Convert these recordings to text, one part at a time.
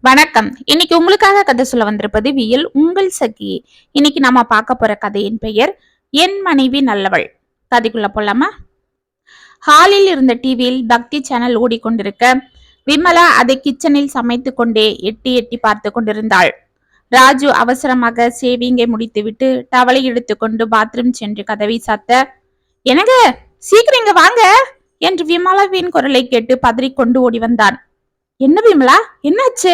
வணக்கம். இன்னைக்கு உங்களுக்காக கதை சொல்ல வந்திருப்பது வியல் உங்கள் சகி. இன்னைக்கு நாம பார்க்க போற கதையின் பெயர் என் மனைவி நல்லவள். கதைக்குள்ள போலாமா? ஹாலில் இருந்த டிவியில் பக்தி சேனல் ஓடிக்கொண்டிருக்க விமலா அதை கிச்சனில் சமைத்து கொண்டே எட்டி எட்டி பார்த்து கொண்டிருந்தாள். ராஜு அவசரமாக சேவிங்கை முடித்துவிட்டு டவலை எடுத்துக்கொண்டு பாத்ரூம் சென்று கதவை சாத்த, எனக்கு சீக்கிரம் இங்க வாங்க என்று விமலாவின் குரலை கேட்டு பதறிக்கொண்டு ஓடி வந்தான். என்ன விமலா, என்னாச்சு?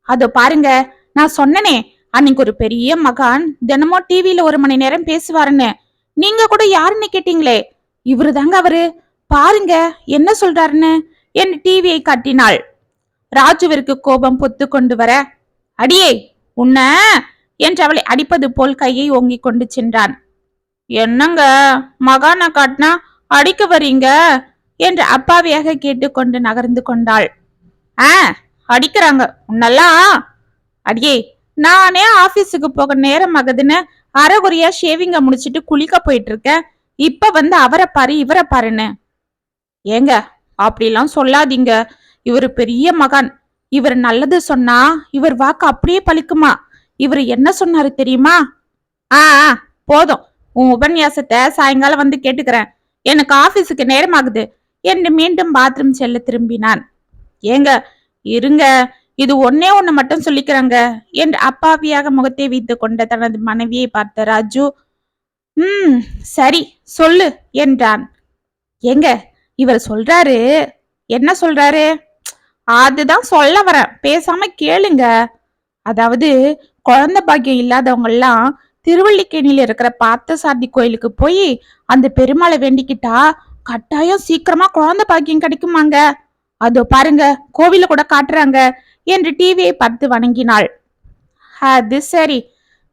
அதோ பாருங்க, நான் சொன்னனே அன்னைக்கு ஒரு பெரிய மகான் தினமும் டிவியில 1 மணி நேரம் பேசுவாருன்னு. நீங்க கூட யாருன்னு கேட்டீங்களே, இவரு தாங்க அவரு. பாருங்க என்ன சொல்றாருன்னு என் டிவியை காட்டினாள். ராஜுவிற்கு கோபம் பொத்து கொண்டு வர, அடியே உன்ன என்று அவளை அடிப்பது போல் கையை ஓங்கிக் கொண்டு சென்றான். என்னங்க மகான காட்டினா அடிக்க வரீங்க என்று அப்பாவியாக கேட்டுக்கொண்டு நகர்ந்து கொண்டாள். அடிக்கிறாங்க உன்னெல்லாம். அடியே, நானே ஆபீஸுக்கு போக நேரம் ஆகுதுன்னு அரைகுறையா ஷேவிங்க முடிச்சிட்டு குளிக்க போயிட்டு இருக்கேன். இப்ப வந்து அவரை பாரு இவரை பாருன்னு. ஏங்க அப்படிலாம் சொல்லாதீங்க. இவரு பெரிய மகான். இவர் நல்லது சொன்னா இவர் வாக்கு அப்படியே பலிக்குமா? இவர் என்ன சொன்னாரு தெரியுமா? ஆ போதும், உன் உபன்யாசத்தை சாயங்காலம் வந்து கேட்டுக்கிறேன். எனக்கு ஆபீஸுக்கு நேரம் ஆகுது என்று மீண்டும் பாத்ரூம் செல்ல திரும்பினான். ஏங்க இருங்க, இது ஒன்னே ஒண்ணு மட்டும் சொல்லிக்கிறாங்க என்று அப்பாவியாக முகத்தை வைத்து கொண்ட தனது மனைவியை பார்த்த ராஜு, சரி சொல்லு என்றான். ஏங்க இவர் சொல்றாரு. என்ன சொல்றாரு? அதுதான் சொல்ல வரேன், பேசாம கேளுங்க. அதாவது குழந்தை பாக்கியம் இல்லாதவங்க எல்லாம் திருவள்ளிக்கேணியில இருக்கிற பார்த்தசாரதி கோயிலுக்கு போய் அந்த பெருமாளை வேண்டிக்கிட்டா கட்டாயம் சீக்கிரமா குழந்தை பாக்கியம் கிடைக்குமாங்க. அதோ பாருங்க, கோவில கூட காட்டுறாங்க என்று டிவியை பார்த்து வணங்கினாள். அது சரி,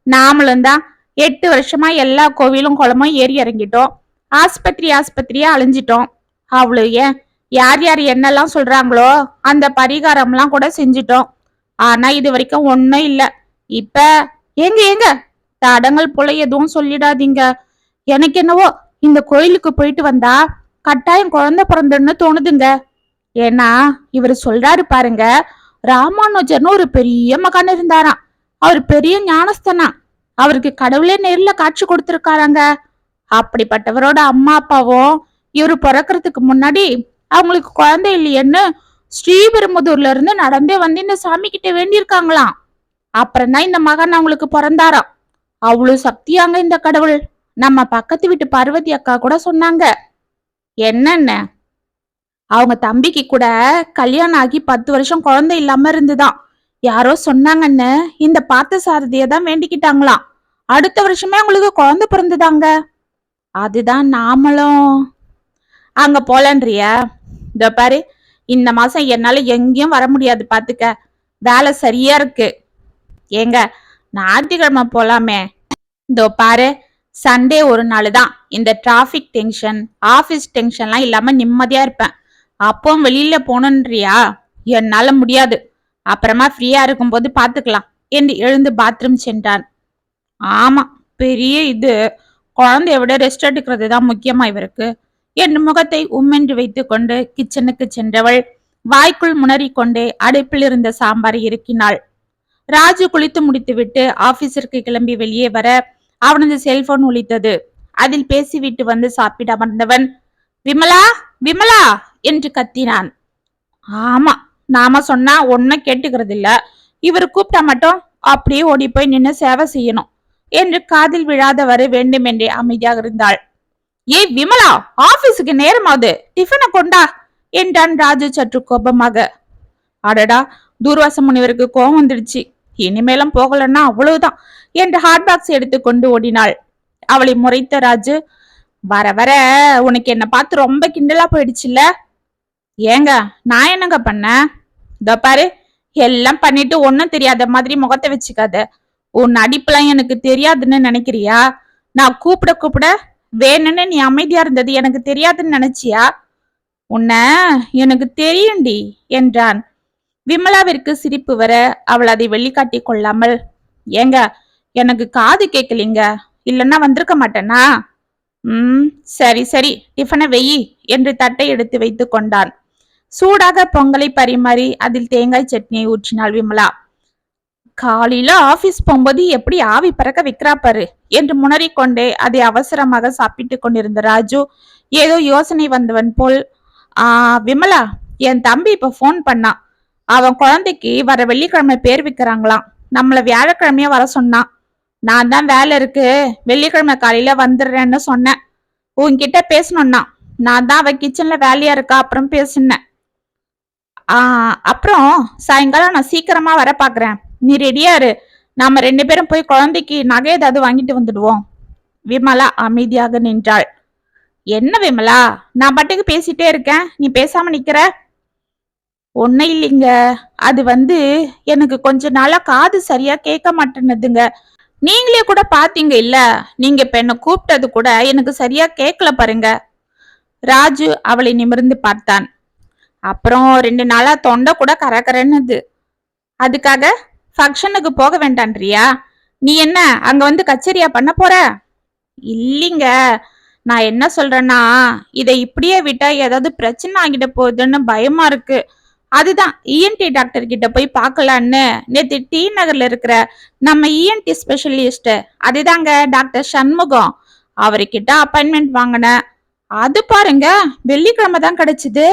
நாமளும் தான் 8 வருஷமா எல்லா கோவிலும் குளமும் ஏறி இறங்கிட்டோம். ஆஸ்பத்திரியா அழிஞ்சிட்டோம். அவ்வளவு ஏன், யார் யார் என்னெல்லாம் சொல்றாங்களோ அந்த பரிகாரம்லாம் கூட செஞ்சிட்டோம். ஆனா இது வரைக்கும் ஒன்னும் இல்ல. இப்ப ஏங்க தடங்கள் போல எதுவும் சொல்லிடாதீங்க. எனக்கு என்னவோ இந்த கோயிலுக்கு போயிட்டு வந்தா கட்டாயம் குழந்தை பிறந்துன்னு தோணுதுங்க. ஏன்னா இவர் சொல்றாரு பாருங்க, ராமானுஜர்னு ஒரு பெரிய மகான் இருந்தாராம். அவர் பெரிய ஞானஸ்தனா. அவருக்கு கடவுளே நேர்ல காட்சி கொடுத்திருக்காராங்க. அப்படிப்பட்டவரோட அம்மா அப்பாவும் இவரு பிறக்கிறதுக்கு முன்னாடி அவங்களுக்கு குழந்தை இல்லையன்னு ஸ்ரீபெரும்புதூர்ல இருந்து நடந்தே வந்து இந்த சாமி கிட்ட வேண்டியிருக்காங்களாம். அப்புறம்தான் இந்த மகன் அவங்களுக்கு பிறந்தாராம். அவ்வளவு சக்தியாங்க இந்த கடவுள். நம்ம பக்கத்து வீட்டு பார்வதி அக்கா கூட சொன்னாங்க. என்னென்ன, அவங்க தம்பிக்கு கூட கல்யாணம் ஆகி 10 வருஷம் குழந்தை இல்லாம இருந்துதான். யாரோ சொன்னாங்கன்னு இந்த பார்த்த சாரதிய தான் வேண்டிக்கிட்டாங்களாம். அடுத்த வருஷமே அவங்களுக்கு குழந்தை பிறந்துதாங்க. அதுதான் நாமளும் அங்க போலன்றியா? இந்த பாரு, இந்த மாசம் என்னால எங்கேயும் வர முடியாது பாத்துக்க. வேலை சரியா இருக்கு. ஏங்க ஞாயிற்றுக்கிழமை போலாமே? இதோ பாரு, சண்டே ஒரு நாள் தான் இந்த டிராபிக் டென்ஷன் ஆபீஸ் டென்ஷன்லாம் இல்லாம நிம்மதியா இருப்பேன். அப்போ வெளியில போனன்றியா? என்னால முடியாது. அப்புறமா ஃப்ரீயா இருக்கும்போது பாத்துக்கலாம் என்று எழுந்து பாத்ரூம் சென்றான். ஆமா, பெரிய இது. குழந்தைய விட ரெஸ்ட் எடுக்கிறது தான் முக்கியமா இவருக்கு என்று முகத்தை உம்மென்று வைத்துக் கொண்டு கிச்சனுக்கு சென்றவள் வாய்க்குள் முனறிக்கொண்டே அடுப்பில் இருந்த சாம்பாரை இறக்கினாள். ராஜு குளித்து முடித்துவிட்டு ஆபீஸிற்கு கிளம்பி வெளியே வர அவனது செல்போன் ஒலித்தது. அதில் பேசிவிட்டு வந்து சாப்பிட அமர்ந்தவன், விமலா விமலா என்று கத்தினான். ஆமா, நாம சொன்னா ஒன்னும் கேட்டுக்கிறது இல்ல. இவர் கூப்பிட்டா மட்டும் அப்படியே ஓடி போய் நின்று சேவை செய்யணும் என்று காதில் விழாதவரை வேண்டுமென்றே அமைதியாக இருந்தாள். ஏய் விமலா, ஆபீஸுக்கு நேரமாவது, டிஃபனை கொண்டா என்றான் ராஜு சற்று கோபமாக. அடடா, தூர்வாச முனிவருக்கு கோபம் வந்துடுச்சு. இனிமேலும் போகலன்னா அவ்வளவுதான் என்று ஹாட் பாக்ஸ் எடுத்துக்கொண்டு ஓடினாள். அவளை முறைத்த ராஜு, வர வர உனக்கு என்ன பார்த்து ரொம்ப கிண்டலா போயிடுச்சுல்ல? ஏங்க நான் என்னங்க பண்ண? இதோ பாரு, எல்லாம் பண்ணிட்டு ஒன்னும் தெரியாத மாதிரி முகத்தை வச்சுக்காத. உன் நடிப்புலாம் எனக்கு தெரியாதுன்னு நினைக்கிறியா? நான் கூப்பிட வேணும்னு நீ அமைதியா இருந்தது எனக்கு தெரியாதுன்னு நினைச்சியா? உன்ன எனக்கு தெரியும்டி என்றான். விமலாவிற்கு சிரிப்பு வர அவள் அதை வெளிக்காட்டி கொள்ளாமல், ஏங்க எனக்கு காது கேட்கலீங்க, இல்லன்னா வந்திருக்க மாட்டேனா? சரி சரி, டிஃபனை வெயி என்று தட்டை எடுத்து வைத்து கொண்டான். சூடாக பொங்கலை பரிமாறி அதில் தேங்காய் சட்னியை ஊற்றினாள் விமலா. காலையில ஆபீஸ் போகும்போது எப்படி ஆவி பறக்க வைக்கிறா பாரு என்று முனறிக்கொண்டே அதை அவசரமாக சாப்பிட்டு கொண்டிருந்த ராஜு ஏதோ யோசனை வந்தவன் போல், விமலா, என் தம்பி இப்ப போன் பண்ணான். அவன் குழந்தைக்கு வர வெள்ளிக்கிழமை பேர் வைக்கிறாங்களாம். நம்மள வியாழக்கிழமையா வர சொன்னான். நான் தான் வேலை இருக்கு, வெள்ளிக்கிழமை காலையில வந்துடுறேன்னு சொன்னேன். உன்கிட்ட பேசணும்னா நான் தான் அவ கிச்சன்ல வேலையா இருக்கா, அப்புறம் பேசினேன். அப்புறம் சாயங்காலம் நான் சீக்கிரமா வர பாக்குறேன். நீ ரெடியா இரு. நாம 2 பேரும் போய் குழந்தைக்கு நகை ஏதாவது வாங்கிட்டு வந்துடுவோம். விமலா அமைதியாக நின்றாள். என்ன விமலா, நான் பாட்டுக்கு பேசிட்டே இருக்கேன், நீ பேசாம நிக்கிற? ஒன்னும் இல்லைங்க, அது எனக்கு கொஞ்ச நாளா காது சரியா கேட்க மாட்டேன்னுதுங்க. நீங்களே கூட பாத்தீங்க இல்ல, நீங்க இப்ப என்ன கூப்பிட்டது கூட எனக்கு சரியா கேட்கல பாருங்க. ராஜு அவளை நிமிர்ந்து பார்த்தான். அப்புறம் 2 நாளா தொண்டை கூட கரகரன்னுது. அதுக்காக ஃபங்க்ஷனுக்கு போக வேண்டான்றியா? நீ என்ன அங்க கச்சேரியா பண்ண போற? இல்லைங்க, நான் என்ன சொல்றேன்னா, இதை இப்படியே விட்டா ஏதாவது பிரச்சனை ஆகிட போகுதுன்னு பயமா இருக்கு. அதுதான் இஎன்டி டாக்டர் கிட்ட போய் பார்க்கலான்னு நேத்து டி நகர்ல இருக்கிற நம்ம இஎன்டி ஸ்பெஷலிஸ்ட், அதுதாங்க டாக்டர் சண்முகம், அவர்கிட்ட அப்பாயின்மெண்ட் வாங்கினேன். அது பாருங்க, வெள்ளிக்கிழமை தான் கிடைச்சது.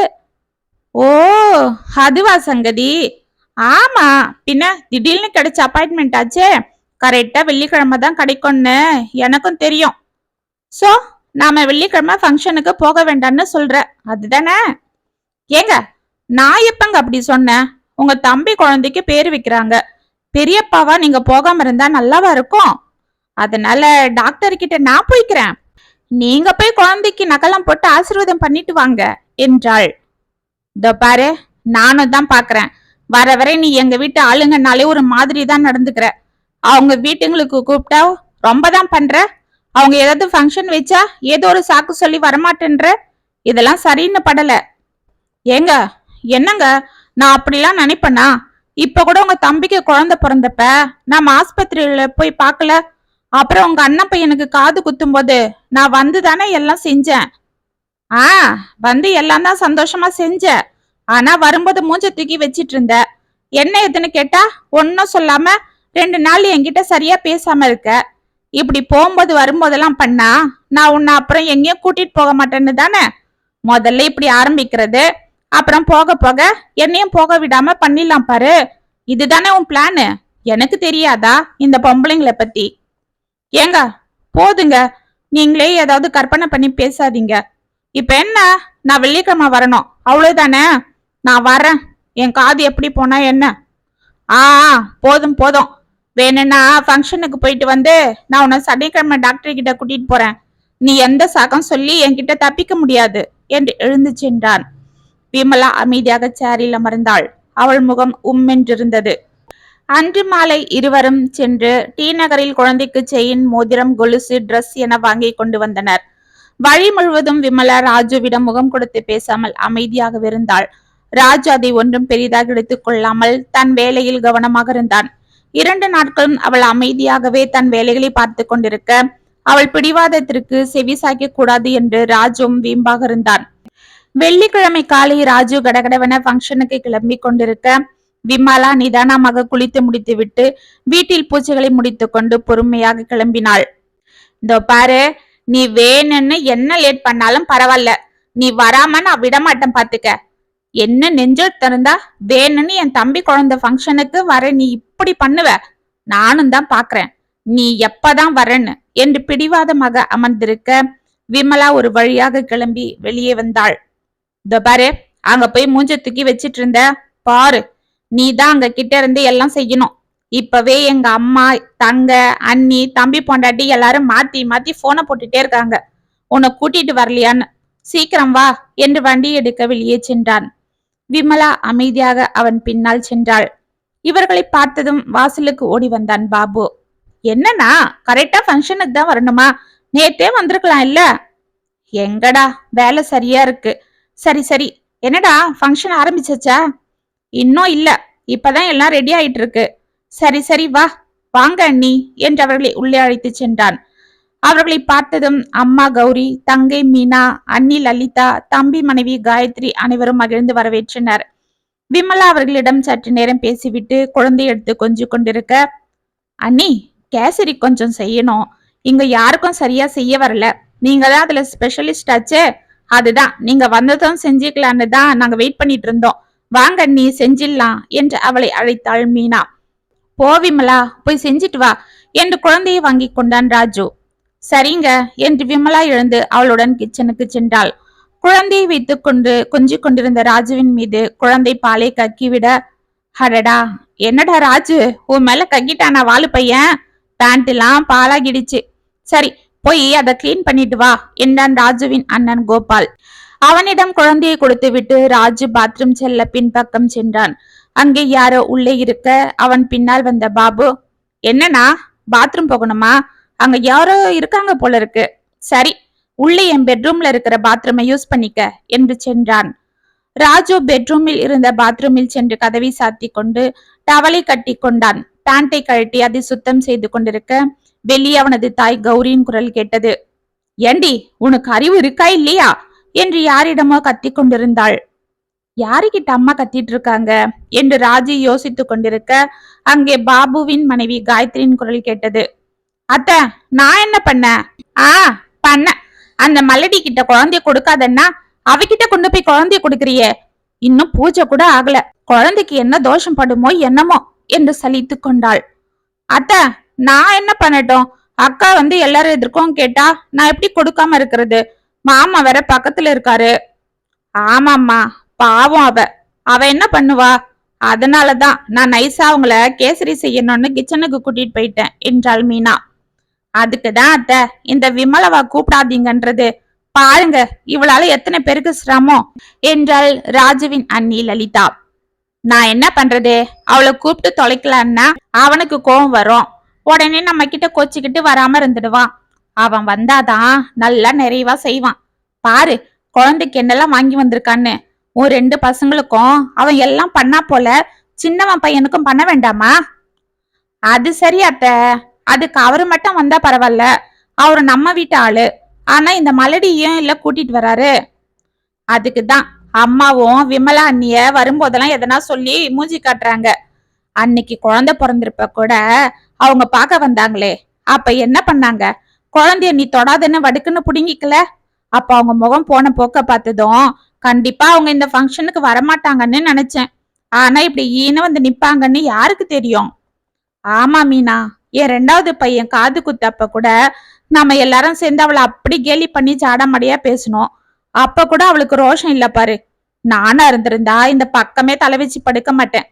ஓ, அதுவா சங்கதி? ஆமா, பின்ன திடீர்னு கிடைச்ச அப்பாயின்மெண்ட் ஆச்சே. கரெக்டா வெள்ளிக்கிழமை தான் கிடைக்கும்னு எனக்கும் தெரியும். சோ நாம வெள்ளிக்கிழமை ஃபங்க்ஷனுக்கு போக வேண்டாம்னு சொல்ற, அதுதானே? ஏங்க, நான் எப்பங்க அப்படி சொன்னேன்? உங்க தம்பி குழந்தைக்கு பேரு வைக்கிறாங்க. பெரியப்பாவா நீங்க போகாம இருந்தா நல்லாவா இருக்கும்? அதனால டாக்டர் கிட்ட நான் போய்க்கிறேன். நீங்க போய் குழந்தைக்கு நகலம் போட்டு ஆசீர்வாதம் பண்ணிட்டு வாங்க என்றாள். இதோ பாரு, நானும் தான் பாக்குறேன். வர வரை நீ எங்க வீட்டு ஆளுங்கனாலே ஒரு மாதிரி தான் நடந்துக்கிற. அவங்க வீட்டுங்களுக்கு கூப்பிட்டா ரொம்ப தான் பண்ற. அவங்க ஏதாவது ஃபங்க்ஷன் வச்சா ஏதோ ஒரு சாக்கு சொல்லி வரமாட்டேன்ற. இதெல்லாம் சரின்னு படல. ஏங்க, என்னங்க, நான் அப்படிலாம் நினைப்பேனா? இப்ப கூட உங்க தம்பிக்கு குழந்தை பிறந்தப்ப நம்ம ஆஸ்பத்திரியில போய் பார்க்கல. அப்புறம் உங்க அண்ணன் பையனுக்கு காது குத்தும் போது நான் தானே எல்லாம் செஞ்சேன். எல்லாம் தான் சந்தோஷமா செஞ்ச. ஆனா வரும்போது மூஞ்ச தூக்கி வச்சிட்டு இருந்த. என்ன எதுன்னு கேட்டா ஒன்னும் சொல்லாம 2 நாள் என்கிட்ட சரியா பேசாம இருக்க. இப்படி போகும்போது வரும்போதெல்லாம் பண்ணா நான் உன்னை அப்புறம் எங்கேயும் கூட்டிட்டு போக மாட்டேன்னு தானே முதல்ல இப்படி ஆரம்பிக்கிறது. அப்புறம் போக போக என்னையும் போக விடாம பண்ணிடலாம் பாரு. இதுதானே உன் பிளானு? எனக்கு தெரியாதா இந்த பொம்பளைங்களை பத்தி? ஏங்க, போதுங்க, நீங்களே ஏதாவது கற்பனை பண்ணி பேசாதீங்க. இப்ப என்ன, நான் வெள்ளிக்கிழமை வரணும் அவ்வளவுதானே? நான் வரேன். என் காது எப்படி போனா என்ன? போதும் போதும். வேணும்னா ஃபங்க்ஷனுக்கு போயிட்டு நான் உன்னை சனிக்கிழமை டாக்டர் கிட்ட கூட்டிட்டு போறேன். நீ எந்த சாகம் சொல்லி என்கிட்ட தப்பிக்க முடியாது என்று எழுந்து சென்றான். விமலா அமைதியாக சேரில் அமர்ந்தாள். அவள் முகம் உம்மென்றிருந்தது. அன்று மாலை இருவரும் சென்று டி நகரில் குழந்தைக்கு செயின், மோதிரம், கொலுசு, டிரஸ் என வாங்கி கொண்டு வந்தனர். வழி முழுவதும் விமலா ராஜுவிடம் முகம் கொடுத்து பேசாமல் அமைதியாக இருந்தாள். ராஜு அதை ஒன்றும் பெரிதாக எடுத்துக் கொள்ளாமல் தன் வேலையில் கவனமாக இருந்தான். 2 நாட்களும் அவள் அமைதியாகவே தன் வேலைகளை பார்த்து கொண்டிருக்க அவள் பிடிவாதத்திற்கு செவி சாய்க்க கூடாது என்று ராஜும் வீம்பாக இருந்தான். வெள்ளிக்கிழமை காலை ராஜு கடகடவென ஃபங்க்ஷனுக்கு கிளம்பி கொண்டிருக்க விமலா நிதானமாக குளித்து முடித்து விட்டு வீட்டில் பூச்சிகளை முடித்துக் கொண்டு பொறுமையாக கிளம்பினாள். இதோ பாரு, நீ வேணும்னு என்ன லேட் பண்ணாலும் பரவாயில்ல, நீ வராம நான் விடமாட்டேன் பாத்துக்க. என்ன நெஞ்சல் திறந்தா வேணும்னு என் தம்பி குழந்தை ஃபங்க்ஷனுக்கு வர நீ இப்படி பண்ணுவ? நானும் தான் பாக்குறேன் நீ எப்பதான் வரன்னு என்று பிடிவாதமாக அமர்ந்திருக்க விமலா ஒரு வழியாக கிளம்பி வெளியே வந்தாள். இதோ பாரு, அங்க போய் மூஞ்ச தூக்கி வச்சிட்டு இருந்த பாரு, நீ தான் அங்க கிட்ட இருந்து எல்லாம் செய்யணும். இப்பவே எங்க அம்மா, தங்க, அண்ணி, தம்பி பொண்டாட்டி எல்லாரும் மாத்தி மாத்தி போனை போட்டுட்டே இருக்காங்க உன்னை கூட்டிட்டு வரலையான்னு. சீக்கிரம் வா என்று வண்டி எடுக்க வெளியே சென்றான். விமலா அமைதியாக அவன் பின்னால் சென்றாள். இவர்களை பார்த்ததும் வாசலுக்கு ஓடி வந்தான் பாபு. என்னன்னா, கரெக்டா ஃபங்க்ஷனுக்கு தான் வரணுமா? நேத்தே வந்திருக்கலாம் இல்ல? எங்கடா, வேலை சரியா இருக்கு. சரி சரி, என்னடா ஃபங்க்ஷன் ஆரம்பிச்சச்சா? இன்னும் இல்ல, இப்பதான் எல்லாம் ரெடி ஆயிட்டு இருக்கு. சரி சரி வா, வாங்க அண்ணி என்று அவர்களை உள்ளே அழைத்து சென்றான். அவர்களை பார்த்ததும் அம்மா கௌரி, தங்கை மீனா, அண்ணி லலிதா, தம்பி மனைவி காயத்ரி அனைவரும் மகிழ்ந்து வரவேற்றனர். விமலா அவர்களிடம் சற்று நேரம் பேசிவிட்டு குழந்தை எடுத்து கொஞ்சிக் கொண்டிருக்க, அண்ணி, கேசரி கொஞ்சம் செய்யணும். இங்க யாருக்கும் சரியா செய்ய வரல. நீங்க தான் அதுல ஸ்பெஷலிஸ்ட் ஆச்சே. அதுதான் நீங்க வந்ததும் செஞ்சுக்கலான்னு தான் நாங்க வெயிட் பண்ணிட்டு இருந்தோம். வாங்க அண்ணி, செஞ்சிடலாம் என்று அவளை அழைத்தாள் மீனா. போ விமலா, போய் செஞ்சிட்டு வா என்று குழந்தையை வாங்கி கொண்டான் ராஜு. சரிங்க என்று விமலா எழுந்து அவளுடன் கிச்சனுக்கு சென்றாள். குழந்தையை வைத்துக் கொண்டு கொஞ்சிக் கொண்டிருந்த ராஜுவின் மீது குழந்தை பாலை கக்கிவிட, அடடா, என்னடா ராஜு, உன் மேல கக்கிட்டானா வாலு பையன்? பேண்ட் எல்லாம் பாலாகிடுச்சு. சரி, போய் அதை கிளீன் பண்ணிட்டு வா என்றான் ராஜுவின் அண்ணன் கோபால். அவனிடம் குழந்தையை கொடுத்து விட்டு ராஜு பாத்ரூம் செல்ல பின்பக்கம் சென்றான். அங்கே யாரோ உள்ளே இருக்க அவன் பின்னால் வந்த பாபு, என்னன்னா பாத்ரூம் போகணுமா? அங்க யாரோ இருக்காங்க போல இருக்கு. சரி, உள்ளே என் பெட்ரூம்ல இருக்கிற பாத்ரூமை யூஸ் பண்ணிக்க என்று சென்றான். ராஜு பெட்ரூமில் இருந்த பாத்ரூமில் சென்று கதவை சாத்தி கொண்டு டவலை கட்டி கொண்டான். பேண்டை கழட்டி அதை சுத்தம் செய்து கொண்டிருக்க வெளியே அவனது தாய் கௌரியின் குரல் கேட்டது. ஏண்டி, உனக்கு அறிவு இருக்கா இல்லையா என்று யாரிடமோ கத்தி கொண்டிருந்தாள். யாருகிட்ட அம்மா கத்திட்டு இருக்காங்க என்று ராஜு யோசித்துக் கொண்டிருக்க அங்கே பாபுவின் மனைவி காயத்ரியின் குரல் கேட்டது. அத்த, நான் என்ன பண்ண? பண்ண அந்த மல்லடி கிட்ட குழந்தைய கொடுக்காதன்னா அவகிட்ட கொண்டு போய் குழந்தைய கொடுக்கறியே. இன்னும் பூஜை கூட ஆகல. குழந்தைக்கு என்ன தோஷம் படுமோ என்னமோ என்று சலித்து கொண்டாள். அத்த, நான் என்ன பண்ணட்டும்? அக்கா வந்து எல்லாரும் எதிர்க்கும் கேட்டா நான் எப்படி கொடுக்காம இருக்கிறது? மாமா வேற பக்கத்துல இருக்காரு. ஆமாம்மா, பாவம் அவ என்ன பண்ணுவா? அதனாலதான் நான் நைஸா அவங்கள கேசரி செய்யணும்னு கிச்சனுக்கு கூட்டிட்டு போயிட்டேன் என்றாள் மீனா. அதுக்குதான் அத்த இந்த விமலவா கூப்பிடாதீங்கன்றது. பாருங்க, இவளால எத்தனை பேருக்கு சிரமம் என்றாள் ராஜுவின் அண்ணி லலிதா. நான் என்ன பண்றது? அவளை கூப்பிட்டு தொலைக்கலான்னா அவனுக்கு கோவம் வரும். உடனே நம்ம கிட்ட கோச்சிக்கிட்டு வராம இருந்துடுவான். அவன் வந்தாதான் நல்லா நிறைவா செய்வான். பாரு, குழந்தைக்கு என்னெல்லாம் வாங்கி வந்திருக்கான்னு. உன் 2 பசங்களுக்கும் அவன் எல்லாம் பண்ணா போல சின்னவன் பையனுக்கும் பண்ண வேண்டாமா? அது சரி அத்த, அதுக்கு அவரு மட்டும் வந்தா பரவாயில்ல. அவரு நம்ம வீட்டு ஆளு. ஆனா இந்த மலடியும் இல்ல கூட்டிட்டு வராரு. அதுக்குதான் அம்மாவும் விமலா அண்ணிய வரும்போதெல்லாம் எதனா சொல்லி மூஞ்சி காட்டுறாங்க. அன்னைக்கு குழந்தை பிறந்திருப்ப கூட அவங்க பார்க்க வந்தாங்களே, அப்ப என்ன பண்ணாங்க? குழந்தைய நீ தொடாதுன்னு வடுக்குன்னு புடுங்கிக்கல. அப்ப அவங்க முகம் போன போக்க பார்த்ததும் கண்டிப்பா அவங்க இந்த ஃபங்க்ஷனுக்கு வரமாட்டாங்கன்னு நினைச்சேன். ஆனா இப்படி ஈன வந்து நிப்பாங்கன்னு யாருக்கு தெரியும்? ஆமா மீனா, என் 2வது பையன் காது குத்தப்ப கூட நாம எல்லாரும் சேர்ந்து அவளை அப்படி கேலி பண்ணி ஜாடமடியா பேசணும். அப்ப கூட அவளுக்கு ரோஷம் இல்ல பாரு. நானா இருந்திருந்தா இந்த பக்கமே தலை வச்சு படுக்க மாட்டேன்.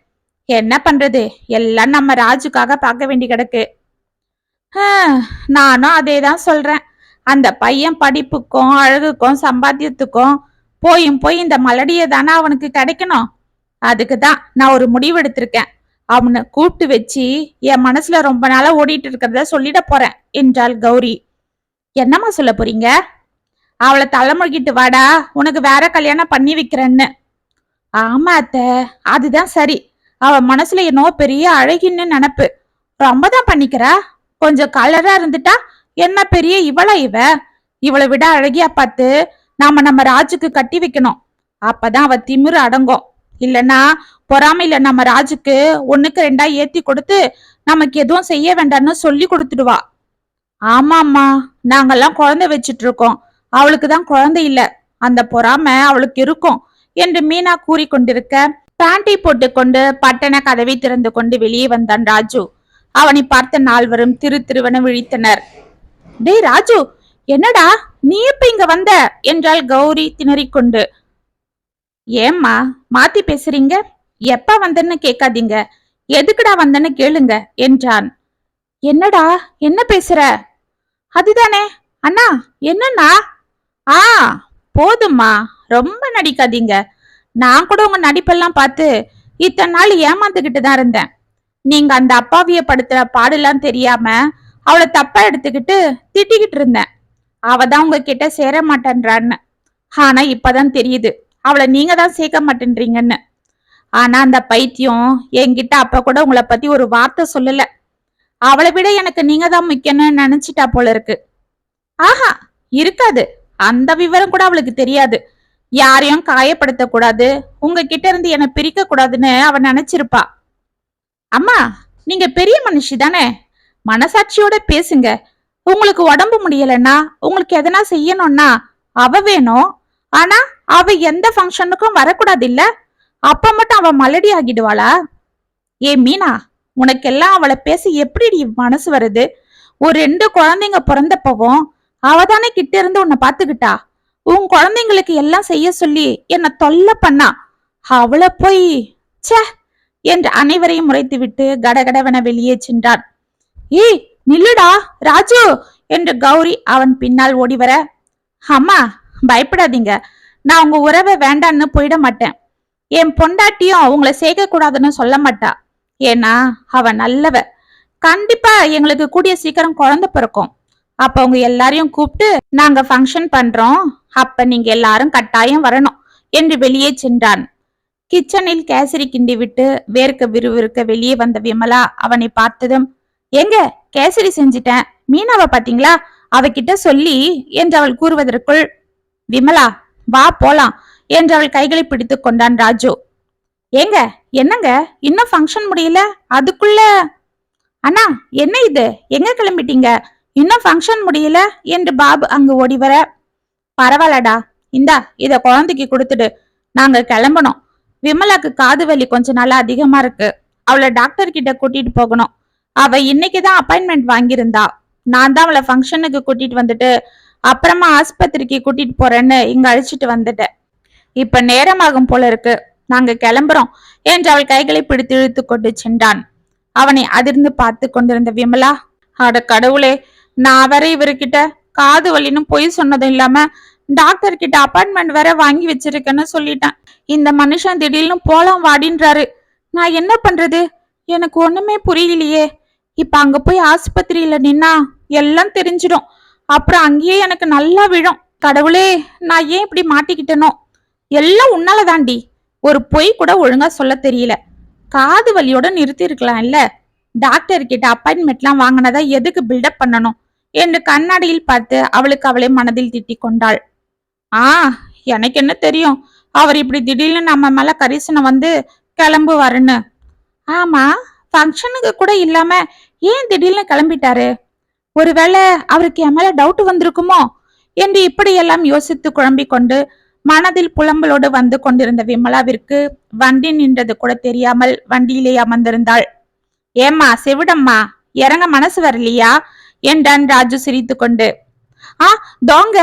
என்ன பண்றது, எல்லாம் நம்ம ராஜுக்காக பார்க்க வேண்டி கிடக்கு. நானும் அதேதான் சொல்றேன். அந்த பையன் படிப்புக்கும் அழகுக்கும் சம்பாத்தியத்துக்கும் போய் இந்த மலடிய தானே அவனுக்கு கிடைக்கணும். அதுக்குதான் நான் ஒரு முடிவு எடுத்திருக்கேன். அவனை கூப்பிட்டு வச்சு என் மனசுல ரொம்ப நாளா ஓடிட்டு இருக்கிறத சொல்லிட போறேன் என்றாள் கௌரி. என்னம்மா சொல்ல போறீங்க? அவளை தலைமுழுகிட்டு வாடா, உனக்கு வேற கல்யாணம் பண்ணி வைக்கிறேன்னு. ஆமா அத்த, அதுதான் சரி. அவ மனசுல என்னோ பெரிய அழகின்னு நினப்பு. ரொம்பதான் பண்ணிக்கிறா. கொஞ்சம் கலரா இருந்துட்டா என்ன பெரிய இவளா இவளை விட அழகியா பார்த்து நம்ம ராஜுக்கு கட்டி வைக்கணும். அப்பதான் அவ திமிரு அடங்கும். இல்லன்னா பொறாமையில நம்ம ராஜுக்கு 1க்கு 2 ஏத்தி கொடுத்து நமக்கு எதுவும் செய்ய வேண்டாம்னு சொல்லி கொடுத்துடுவா. ஆமாம்மா, நாங்கெல்லாம் குழந்தை வச்சிட்டு இருக்கோம். அவளுக்குதான் குழந்தை இல்ல. அந்த பொறாமை அவளுக்கு இருக்கும் என்று மீனா கூறிக்கொண்டிருக்க பேண்டை போட்டுக்கொண்டு பட்டன கதவை திறந்து கொண்டு வெளியே வந்தான் ராஜு. அவனை பார்த்த 4வரும் திருவென விழித்தனர். டேய் ராஜு, என்னடா நீ எப்ப இங்க வந்த என்றாள் கௌரி திணறிக்கொண்டு. ஏம்மா மாத்தி பேசுறீங்க? எப்ப வந்தன்னு கேட்காதீங்க, எதுக்குடா வந்தன்னு கேளுங்க என்றான். என்னடா என்ன பேசுற? அதுதானே அண்ணா. என்னன்னா? போதும்மா, ரொம்ப நடிக்காதீங்க. நான் கூட உங்க நடிப்பெல்லாம் பார்த்து இத்தனை நாள் ஏமாந்துகிட்டு தான் இருந்தேன். நீங்க அந்த அப்பாவிய படுத்துற பாடெல்லாம் தெரியாம அவளை தப்பா எடுத்துக்கிட்டு திட்டிக்கிட்டு இருந்தேன். அவதான் உங்ககிட்ட சேர மாட்டேன்றான்னு. ஆனா இப்பதான் தெரியுது அவளை நீங்க தான் சேர்க்க மாட்டேன்றீங்கன்னு. ஆனா அந்த பைத்தியம் என்கிட்ட அப்ப கூட உங்களை பத்தி ஒரு வார்த்தை சொல்லல. அவளை விட எனக்கு நீங்க தான் முக்கியம்னு நினைச்சிட்டா போல இருக்கு. ஆஹா, இருக்காது. அந்த விவரம் கூட அவளுக்கு தெரியாது. யாரையும் காயப்படுத்த கூடாது, உங்ககிட்ட இருந்து என்ன பிரிக்க கூடாதுன்னு அவ நினைச்சிருப்பா. அம்மா, நீங்க பெரிய மனுஷி தானே, மனசாட்சியோட பேசுங்க. உங்களுக்கு உடம்பு முடியலன்னா, உங்களுக்கு எதனா செய்யணும்னா அவ வேணும். ஆனா அவ எந்த ஃபங்க்ஷனுக்கும் வரக்கூடாது இல்ல? அப்ப மட்டும் அவ மலடி ஆகிடுவாளா? ஏ மீனா, உனக்கெல்லாம் அவளை பேச எப்படி மனசு வருது? ஒரு 2 குழந்தைங்க பிறந்தப்பவும் அவதானே கிட்ட இருந்து உன்னை பாத்துக்கிட்டா. உன் குழந்தைங்களுக்கு எல்லாம் செய்ய சொல்லி என்ன தொல்லை பண்ணா. அவளை போய் ச்சே என்று அனைவரையும் முறைத்துவிட்டு கடகடவென வெளியே சென்றான். ஏய் நில்லுடா ராஜு என்று கௌரி அவன் பின்னால் ஓடி வர, அம்மா பயப்படாதீங்க, நான் உங்க உறவை வேண்டான்னு போயிட மாட்டேன். என் பொண்டாட்டியும் உங்களை சேர்க்க கூடாதுன்னு சொல்ல மாட்டா. ஏன்னா அவ நல்லவ. கண்டிப்பா எங்களுக்கு கூடிய சீக்கிரம் குழந்தை பிறக்கும். அப்ப உங்க எல்லாரையும் கூப்பிட்டு நாங்க ஃபங்க்ஷன் பண்றோம், அப்ப நீங்க எல்லாரும் கட்டாயம் வரணும் என்று வெளியே சென்றான். கிச்சனில் கேசரி கிண்டி விட்டு வேர்க்க விறுவிறுக்க வெளியே வந்த விமலா அவனை பார்த்ததும், எங்க கேசரி செஞ்சிட்டேன், மீனாவை பாத்தீங்களா, அவகிட்ட சொல்லி என்று அவள் கூறுவதற்குள், விமலா வா போலாம் என்று அவள் கைகளை பிடித்து கொண்டான் ராஜு. ஏங்க என்னங்க இன்னும் ஃபங்க்ஷன் முடியல, அதுக்குள்ள? அண்ணா என்ன இது, எங்க கிளம்பிட்டீங்க, இன்னும் ஃபங்க்ஷன் முடியல என்று பாபு அங்கு ஓடி வர, பரவாயில்லடா, இந்தா இத குழந்தைக்கு கொடுத்துடு, நாங்க கிளம்பணும். விமலாக்கு காது வலி கொஞ்ச நாளா அதிகமா இருக்கு, அவளை டாக்டர் கிட்ட கூட்டிட்டு போகணும். அவ இன்னைக்குதான் அப்பாயின்மெண்ட் வாங்கியிருந்தா. நான் தான் அவளை ஃபங்க்ஷனுக்கு கூட்டிட்டு வந்துட்டு அப்புறமா ஆஸ்பத்திரிக்கு கூட்டிட்டு போறேன்னு இங்க அழைச்சிட்டு வந்துட்டேன். இப்ப நேரமாகும் போல இருக்கு, நாங்க கிளம்புறோம் என்று அவள் கைகளை பிடித்து இழுத்து கொண்டு சென்றான். அவனை அதிர்ந்து பார்த்து கொண்டிருந்த விமலா, அட கடவுளே, நான் வேற இவர்கிட்ட காது வலின்னு பொய் சொன்னதும் இல்லாம டாக்டர் கிட்ட அப்பாயின்மெண்ட் வேற வாங்கி வச்சிருக்கேன்னு சொல்லிட்டேன். இந்த மனுஷன் திடீர்னு போலாம் வாடின்றாரு. நான் என்ன பண்றது, எனக்கு ஒண்ணுமே புரியலையே. இப்ப அங்க போய் ஆஸ்பத்திரியில நின்னா எல்லாம் தெரிஞ்சிடும், அப்புறம் அங்கேயே எனக்கு நல்லா விழும். கடவுளே, நான் ஏன் இப்படி மாட்டிக்கிட்டனோ. எல்லாம் உன்னால தாண்டி, ஒரு பொய் கூட ஒழுங்கா சொல்ல தெரியல. காது வலியோட நிறுத்தி இருக்கலாம் இல்ல, டாக்டர் கிட்ட அப்பாயின்மெண்ட்லாம் வாங்கினதா எதுக்கு பில்டப் பண்ணணும் என்று கண்ணாடியில் பார்த்து அவளுக்கு அவளை மனதில் திட்டிக் கொண்டாள். எனக்கு என்ன தெரியும், அவர் இப்படி திடீர்னு நம்ம மேல கரிசனம் வந்து கிளம்புவாருன்னு. ஆமா, ஃபங்க்ஷனுக்கு கூட இல்லாம ஏன் திடீர்னு கிளம்பிட்டாரு? ஒருவேளை அவருக்கு என் மேல டவுட் வந்திருக்குமோ என்று இப்படியெல்லாம் யோசித்து குழம்பிக் கொண்டு மனதில் புலம்பலோடு வந்து கொண்டிருந்த விமலாவிற்கு வண்டி நின்றது கூட தெரியாமல் வண்டியிலே அமர்ந்திருந்தாள். ஏம்மா செவிடம்மா, இறங்க மனசு வரலையா என்றான் ராஜு சிரித்து கொண்டு. தோங்க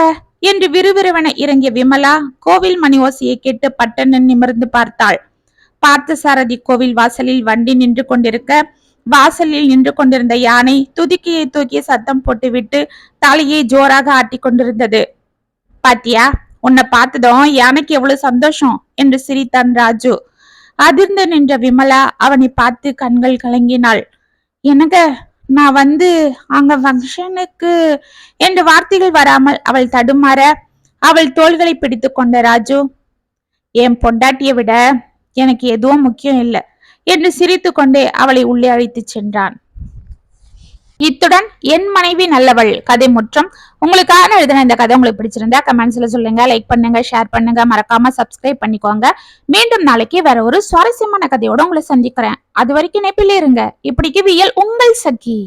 என்று விறுவிறுவென இறங்கிய விமலா கோவில் மணி ஓசையை கேட்டு பட்டன்னு நிமிர்ந்து பார்த்தாள். பார்த்த சாரதி கோவில் வாசலில் வண்டி நின்று கொண்டிருக்க, வாசலில் நின்று கொண்டிருந்த யானை துதிக்கையை தூக்கி சத்தம் போட்டுவிட்டு தலையை ஜோராக ஆட்டி கொண்டிருந்தது. பாத்தியா, உன்னை பார்த்ததும் யானைக்கு எவ்வளவு சந்தோஷம் என்று சிரித்தான் ராஜு. அதிர்ந்து நின்ற விமலா அவனை பார்த்து கண்கள் கலங்கினாள். எனக்கு நான் அங்க ஃபங்க்ஷனுக்கு என்று வார்த்தைகள் வராமல் அவள் தடுமாற அவள் தோள்களை பிடித்து கொண்ட ராஜு, என் பொண்டாட்டியை விட எனக்கு எதுவும் முக்கியம் இல்லை என்று சிரித்து கொண்டே அவளை உள்ளே அழைத்து சென்றான். இத்துடன் என் மனைவி நல்லவள் கதை முற்றம். உங்களுக்கான எழுதின இந்த கதை உங்களுக்கு பிடிச்சிருந்தா கமெண்ட்ஸ்ல சொல்லுங்க, லைக் பண்ணுங்க, ஷேர் பண்ணுங்க, மறக்காம சப்ஸ்கிரைப் பண்ணிக்கோங்க. மீண்டும் நாளைக்கு வேற ஒரு சுவாரஸ்யமான கதையோட உங்களை சந்திக்கிறேன். அது வரைக்கும் நெப்பிலே இருங்க. இப்படிக்கு வியல் உங்கள் சகி.